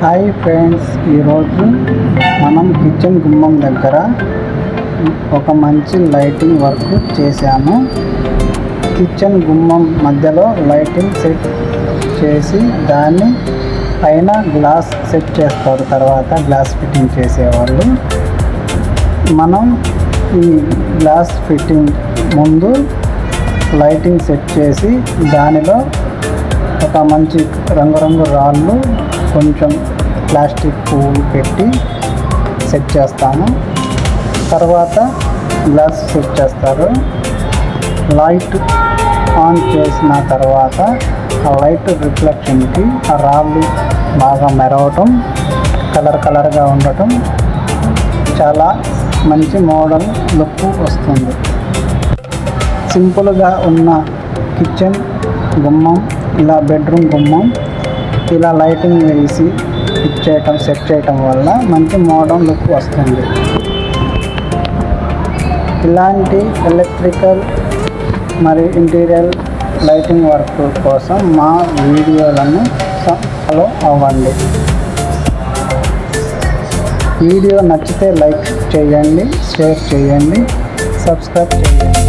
Hi friends, ఈరోజు మనం kitchen గుమ్మం దగ్గర ఒక మంచి లైటింగ్ వర్క్ చేశాము. కిచెన్ గుమ్మం మధ్యలో లైటింగ్ సెట్ చేసి దాన్ని పైన గ్లాస్ సెట్ చేస్తారు. తర్వాత గ్లాస్ ఫిట్టింగ్ చేసేవాళ్ళు. మనం ఈ గ్లాస్ ఫిట్టింగ్ ముందు లైటింగ్ సెట్ చేసి దానిలో ఒక మంచి రంగురంగు రాళ్ళు, కొంచెం ప్లాస్టిక్ పువ్వులు పెట్టి సెట్ చేస్తాము. తర్వాత గ్లాస్ సెట్ చేస్తారు. లైట్ ఆన్ చేసిన తర్వాత ఆ లైట్ రిఫ్లెక్షన్కి ఆ రాళ్ళు బాగా మెరవటం, కలర్గా ఉండటం, చాలా మంచి మోడల్ లుక్ వస్తుంది. సింపుల్గా ఉన్న కిచెన్ గుమ్మం, ఇలా బెడ్రూమ్ గుమ్మం ఇలా లైటింగ్ వేసి సెట్ చేయటం వల్ల మంచి మోడర్న్ లుక్ వస్తుంది. ఇలాంటి ఎలక్ట్రికల్ మరియు ఇంటీరియర్ లైటింగ్ వర్క్ కోసం మా వీడియోలను ఫాలో అవ్వండి. వీడియో నచ్చితే లైక్ చేయండి, షేర్ చేయండి, సబ్స్క్రైబ్ చేయండి.